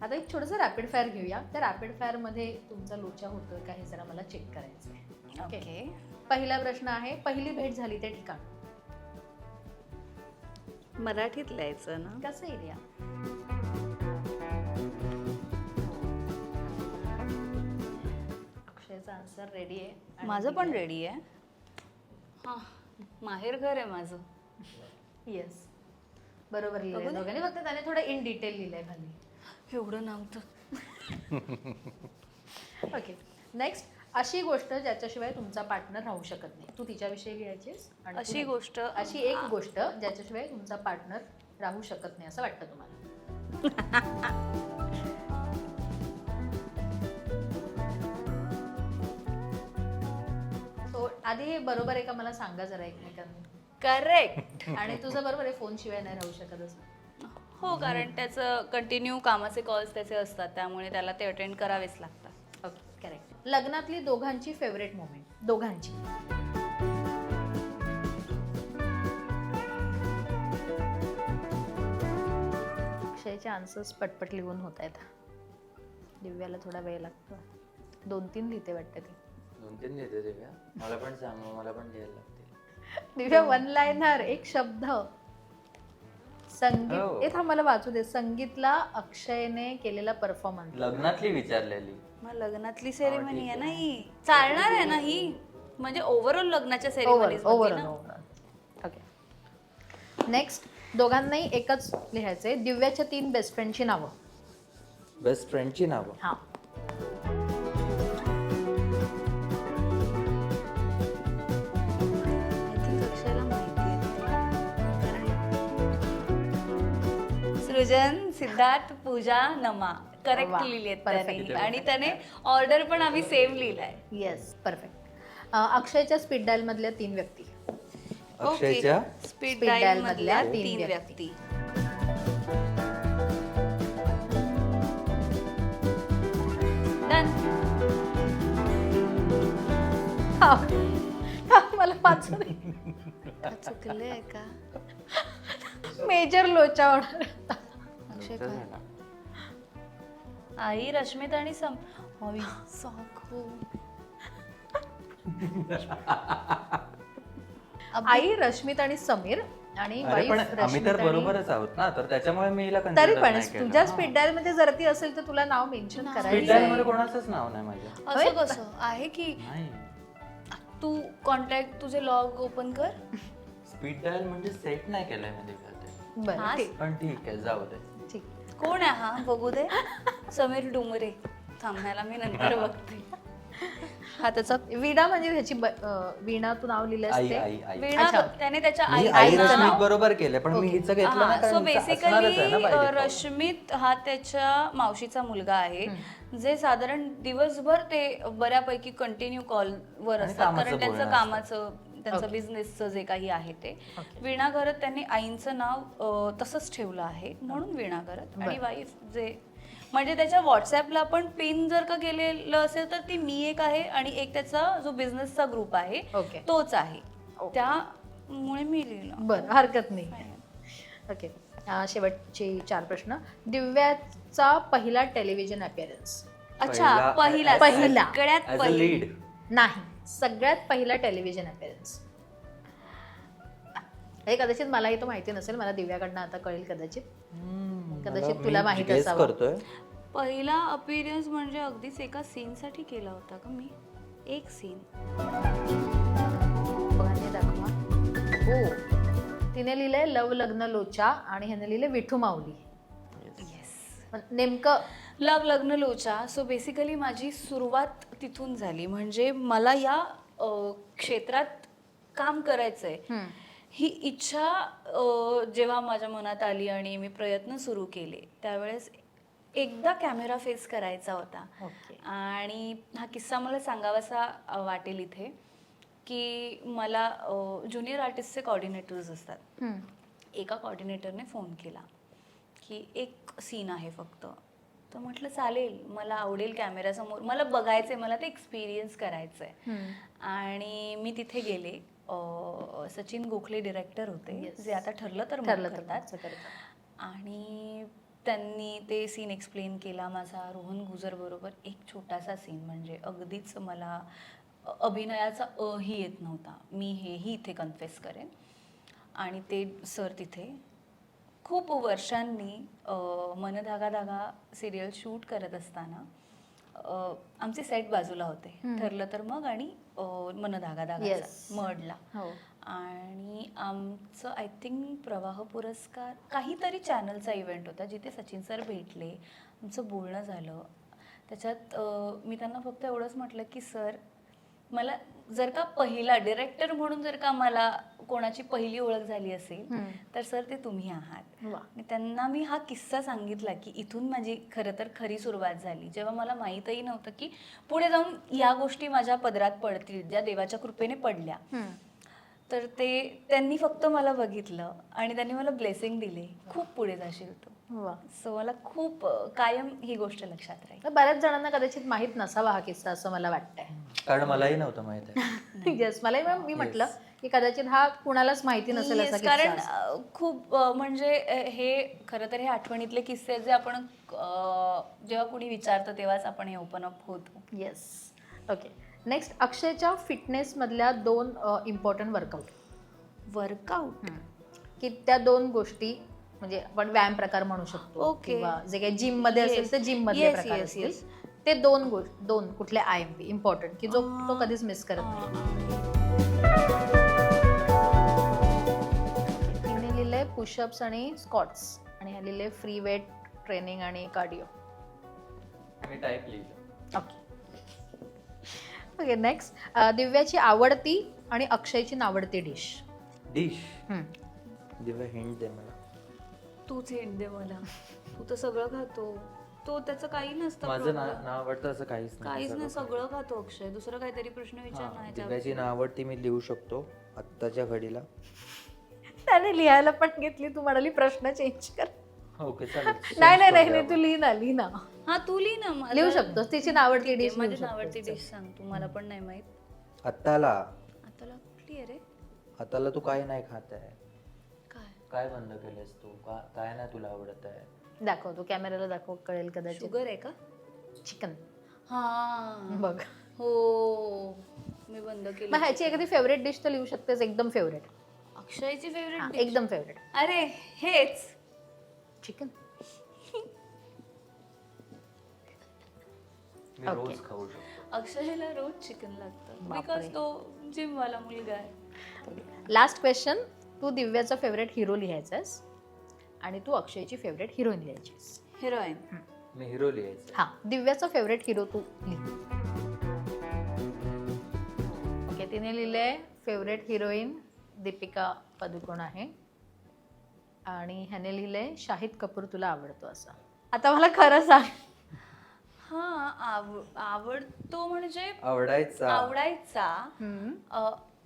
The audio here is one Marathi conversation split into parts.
आता एक छोटंसं रॅपिड फायर घेऊया. त्या रॅपिड फायर मध्ये तुमचा लोचा होतोय का हे जरा मला चेक करायचं आहे. ओके. पहिला प्रश्न आहे, पहिली भेट झाली ते ठिकाण मराठीत लिहायचं ना. कसं एरिया? अक्षयचा आन्सर रेडी आहे आणि माझं पण रेडी आहे. हां, माहेर घर आहे माझं. येस, बरोबर लिहिलंय दोघांनी. फक्त त्याने थोडं इन डिटेल लिहिलंय खाली. एवढं नव्हतं. Okay, next. अशी गोष्ट ज्याच्याशिवाय तुमचा पार्टनर राहू शकत नाही. तू तिच्याविषयी लिहायचीस. आणि अशी गोष्ट, अशी एक गोष्ट ज्याच्याशिवाय तुमचा पार्टनर राहू शकत नाही असं वाटतं तुम्हाला. So, आधी हे बरोबर आहे का मला सांगा जरा एकमेकांनी. करेक्ट. आणि तुझं बरोबर आहे, फोन शिवाय नाही राहू शकत असं. हो, कारण त्याचं कंटिन्यू कामाचे कॉल्स त्याचे असतात, त्यामुळे त्याला ते अटेंड करावेच लागतात. Okay, correct. लग्नातली दोघांची फेवरेट मोमेंट, दोघांची. अक्षयचे आन्सर्स पटपट लिहून होत आहेत. दिव्याला थोडा वेळ लागतो. 2-3 लिहिते वाटतं ती. 2-3 लिहिते दिव्या. मला पण सांग, मला पण लिहायला लागते. दिव्या वन लाईनर, एक शब्द. संगीत. हे थांब मला वाचू दे. संगीतला अक्षयने केलेला परफॉर्मन्स. लग्नातली विचारलेली. मग लग्नातली सेरेमनी आहे ना ही. चालणार आहे ना ही. म्हणजे ओव्हरऑल लग्नाच्या सेरेमनीज. ओव्हरऑल. Okay, next. दोघांनाही एकच लिहायचंय. दिव्याच्या 3 बेस्ट फ्रेंडची नावं. बेस्ट फ्रेंडची नावं. हा. सृजन, सिद्धार्थ, पूजा, नमा. करेक्ट वा, लिहिलेत perfect. त्याने. आणि त्याने ऑर्डर पण आम्ही सेम लिहिलाय. Yes, perfect. अक्षयच्या स्पीड डायल मधल्या 3 व्यक्ती. अक्षयच्या स्पीड Speed डायल dial मधल्या मधल्या 3 3 व्यक्ती. Done. मला वाचू दे. चुकलंय का? मेजर लोचा ऑर्डर. अक्षय काय? आई, रश्मित आणि आई, साखू. आई, रश्मित आणि समीर आणि अरे पण वाईफ आम्ही तर रश्मित. बरोबरच आहोत ना, तर त्याच्यामुळे मी हिला तरी consider पण नाही केलं. तुझ्या हा. स्पीड डायल मध्ये जर ती असेल तर तुला नाव मेन्शन स्पीड करायचं डायल आहे. मध्ये कोणाचंच नाव नाही माझ्या. असं कसं आहे की नाही. तू कॉन्टॅक्ट तुझे लॉग ओपन कर. स्पीड डायल म्हणजे सेट नाही केलंय मी दिव्या. बरं, हा. ठीक. पण ठीक आहे, जाऊ दे. ठीक. कोण आहे हा? बघू दे. समीर डुमरे. थांबण्याला मी नंतर बघते. हा त्याचा वीणा म्हणजे ह्याची वीणा तू नाव लिहिलंस आई ते. आई आई वीणा. अच्छा. त्याने त्याच्या मी आई आईचं रश्मित नाव. बरोबर केलंय, पण मी हिचं घेतलं नाही सो कारण असणारच आहे ना बेसिकली पाहिजे. रश्मित हा त्याच्या मावशीचा मुलगा आहे, जे साधारण दिवसभर ते बऱ्यापैकी कंटिन्यू कॉलवर आणि असतात, कामाचं कारण त्यांचं बोलणं कामाचं त्यांचं बिझनेसचं जे काही आहे ते. वीणा घरत त्यांनी आईंचं नाव तसंच ठेवलं आहे म्हणून वीणा घरत. आणि वाईफ जे म्हणजे त्याच्या व्हॉट्सॲपला पण पिन जर का केलेलं असेल तर ती मी एक आहे आणि एक त्याचा जो बिझनेसचा ग्रुप आहे ओके. तोच आहे. त्यामुळे मी लिहिलं. बरं, हरकत नाही. ओके, शेवटचे 4 प्रश्न. दिव्याचा पहिला टेलिव्हिजन अपिअरन्स. अच्छा, पहिला सगळ्यात ऍज अ पहिला. लीड. नाही, सगळ्यात पहिला टेलिव्हिजन अपिअरन्स. हे कदाचित मलाही तो माहिती नसेल. मला दिव्याकडनं आता कळेल कदाचित. कदाचित तुला माहित असावं. करतोय. पहिला अपीरियन्स म्हणजे अगदीच एका सीन साठी केला होता का मी? एक सीन. दाखवा. हो, तिने लिहिलंय लव लग्न लोचा आणि ह्याने लिहिलंय विठू माऊली. येस. नेमकं लव लग्न लोचा. सो बेसिकली माझी सुरुवात तिथून झाली. म्हणजे मला या क्षेत्रात काम करायचंय ही इच्छा जेव्हा माझ्या मनात आली आणि मी प्रयत्न सुरू केले त्यावेळेस एकदा कॅमेरा फेस करायचा होता. आणि हा किस्सा मला सांगावासा वाटेल इथे की मला ज्युनियर आर्टिस्टचे कॉर्डिनेटर्स असतात. एका कॉर्डिनेटरने फोन केला की एक सीन आहे फक्त. तर म्हटलं चालेल, मला आवडेल कॅमेऱ्यासमोर, मला बघायचंय, मला ते एक्सपिरियन्स करायचंय. आणि मी तिथे गेले. सचिन गोखले डिरेक्टर होते, जे आता ठरलं तर करतात. आणि त्यांनी ते सीन एक्सप्लेन केला माझा रोहन गुजर बरोबर. एक छोटासा सीन म्हणजे अगदीच मला अभिनयाचा ही येत नव्हता. मी हेही इथे कन्फेस करेन. आणि ते सर तिथे खूप वर्षांनी मन धागा धागा सिरियल शूट करत असताना आमचे सेट बाजूला होते. ठरलं तर मग आणि मन धागा धागा Yes. मडला. हो. आणि आमचं आय थिंक प्रवाह पुरस्कार काहीतरी चॅनलचा इव्हेंट होता जिथे सचिन सर भेटले, आमचं बोलणं झालं. त्याच्यात मी त्यांना फक्त एवढंच म्हटलं की सर मला जर का पहिला डिरेक्टर म्हणून जर का मला कोणाची पहिली ओळख झाली असेल तर सर ते तुम्ही आहात. वा. आणि त्यांना मी हा किस्सा सांगितला की इथून माझी खरं तर खरी सुरुवात झाली, जेव्हा मला माहीतही नव्हतं की पुढे जाऊन या गोष्टी माझ्या पदरात पडतील, ज्या देवाच्या कृपेने पडल्या. तर ते त्यांनी फक्त मला बघितलं आणि त्यांनी मला ब्लेसिंग दिले, खूप पुढे जाशील तू. वा. सो मला खूप कायम ही गोष्ट लक्षात राहील. तर बऱ्याच जणांना कदाचित माहित नसावा हा किस्सा असं मला वाटतंय. कारण मलाही नव्हतं माहित आहे. येस, मलाही मी म्हटलं की कदाचित हा कुणालाच माहिती नसेल असा Yes, किस्सा कारण असेल. खूप म्हणजे हे खरं तर हे आठवणीतले किस्से जे आपण जेव्हा कुणी विचारतं तेव्हाच आपण हे ओपन अप होतो. येस. ओके. नेक्स्ट, अक्षयच्या फिटनेस मधल्या 2 इम्पॉर्टंट वर्कआउट की त्या 2 गोष्टी म्हणजे आपण व्यायाम प्रकार म्हणू शकतो Okay. किंवा जे काही जिम मध्ये असेल Yes. ते जिम मधले Yes, प्रकार yes, असतील. yes. ते 2 कुठले IMP इम्पॉर्टंट की जो तो कधीच मिस करत नाही. तिने लिहिलंय पुशअप्स आणि स्क्वॉट्स आणि ह्या लिहिलंय फ्री वेट ट्रेनिंग आणि कार्डिओ. मी टाईप लिहिलं. ओके. नेक्स्ट, दिव्याची आवडती आणि अक्षयची नावडती डिश. डिश दिव्या हिंट दे मला. तूच हिंट दे मला. तू तर सगळं खातो. तो त्याचं काही नसतं. माझं नाव आवडतं असं काहीच काहीच नाही, सगळं खातो अक्षय. दुसरं काहीतरी प्रश्न विचार नाही. दिव्याची नाव आवडती मी लिहू शकतो आत्ताच्या घडीला. त्याने लिहायला पण घेतली, तू म्हणाली प्रश्न चेंज कर. ओके चालेल. नाही तू लिही ना. हा तू लिही ना. मला- लिहू शकतोस तिची नावडती डिश. माझी आवडती डिश सांग तू. मला पण नाही माहित. आत्ताला आताला कुठली आहे रे? आत्ताला तू काय नाही खात आहे? काय? काय बंद केलंस तू? काय नाही तुला आवडत आहे? दाखव, तू कॅमेराला दाखव, कळेल कदाचित. शुगर आहे का? चिकन. हा बघ. हो, मी बंद केली. मग ह्याची एखादी फेवरेट डिश तर लिहू शकतेस, एकदम फेवरेट. अक्षयची फेवरेट एकदम फेवरेट. अरे हेच चिकन. मी रोज खाऊ शकतो. अक्षयला रोज चिकन लागतं बापरे. बिकॉज तो जिम वाला मुलगा आहे. लास्ट क्वेश्चन, तू दिव्याचा फेवरेट हिरो लिहायचास आणि तू अक्षयची फेवरेट हिरोईन लिहायचीस. हिरोईन. मी हिरो लिहायचं. हा, दिव्याचा फेवरेट हिरो तू लिह. ओके. तिने लिहिलंय फेवरेट हिरोईन दीपिका पदुकोण आहे आणि ह्याने लिहिलंय शाहिद कपूर तुला आवडतो असं. आता मला खरं सांग. हा, आवडतो म्हणजे आवडायचा.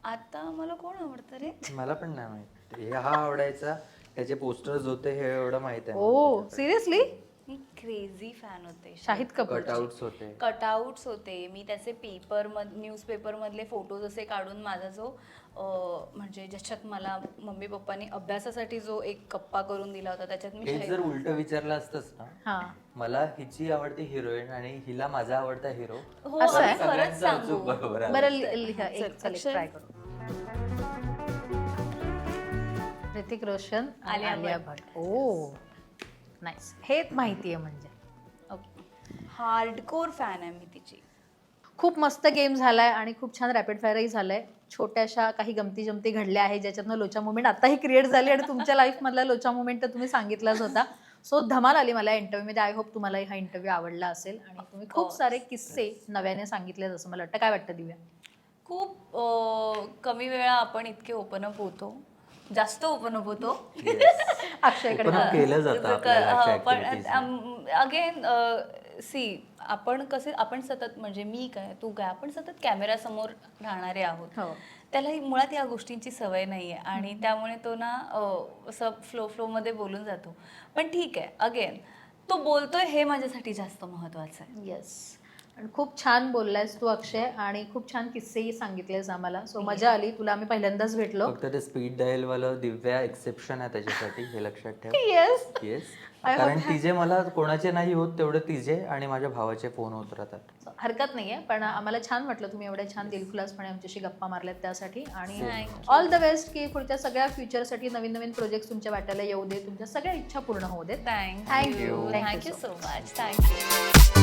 आता मला कोण आवडतं रे? मला पण नाही माहित. हा आवडायचा, त्याचे पोस्टर्स होते हे एवढं माहित आहे. ओ सिरियसली? मी क्रेझी फॅन होते. शाहिद कपूर. कटआउट्स होते. कटआउट्स होते. मी त्याचे न्यूजपेपर मधले फोटोज असे काढून माझा जो म्हणजे ज्याच्यात मला मम्मी पप्पानी अभ्यासासाठी जो एक कप्पा करून दिला होता त्याच्यात मी हे जर उलट विचारलं असतंस ना, हा, मला हिची आवडती हिरोईन आणि हिला माझा आवडता हिरो, हो, असं आहे? खरंच सगळ्यांचं सांगू. अचूक बरोबर आहे. बरं लिहा एक अक्षय. ट्राय करू. ऋतिक रोशन आणि आलिया आलिया भट. Oh nice. हे माहिती आहे म्हणजे. हार्डकोर फॅन आहे मी तिची. खूप मस्त गेम झालाय आणि खूप छान रॅपिड फायरही झालंय. छोट्याशा काही गमती जमती घडल्या आहेत ज्याच्यातनं लोचा मुवमेंट आताही क्रिएट झाली आणि तुमच्या लाईफमधला लोचा मुवमेंट तर तुम्ही सांगितलाच होता. सो धमाल आली मला इंटरव्ह्यूमध्ये. आय होप तुम्हाला हा इंटरव्ह्यू आवडला असेल आणि तुम्ही खूप सारे किस्से नव्याने सांगितले असं मला वाटतं. काय वाटतं दिव्या? खूप कमी वेळा आपण इतके ओपन अप होतो, जास्त ओपन अप होतो. अक्षयकडे Open up केलं जातं आपल्याला अशा पण activities. अगेन आपण सतत म्हणजे मी काय तू काय आपण सतत कॅमेरा समोर राहणारे आहोत. हो. त्याला मुळात या गोष्टींची सवय नाहीये आणि त्यामुळे तो ना असं फ्लो मध्ये बोलून जातो. पण ठीक आहे, अगेन तो बोलतोय हे माझ्यासाठी जास्त महत्वाचं आहे. येस. आणि खूप छान बोललायस तू अक्षय आणि खूप छान किस्सेही सांगितलेस आम्हाला. सो मजा आली. तुला आम्ही पहिल्यांदाच भेटलो. फक्त ते स्पीड डायल वालं दिव्या एक्सेप्शन आहे त्याच्यासाठी, हे लक्षात ठेव. येस. येस. कारण तिचे मला कोणाचे नाही होत तेवढे तिचे आणि माझ्या भावाचे फोन होत राहतात. हरकत नाहीये, पण आम्हाला छान वाटलं तुम्ही एवढ्या छान दिलखुलासपणे आमच्याशी गप्पा मारल्यात त्यासाठी. आणि ऑल द बेस्ट की पुढच्या सगळ्या फ्युचरसाठी नवीन नवीन प्रोजेक्ट तुमच्या वाट्याला येऊ दे, तुमच्या सगळ्या इच्छा पूर्ण होऊ देत. Thank you Thank you. Thank you so much. Thank you.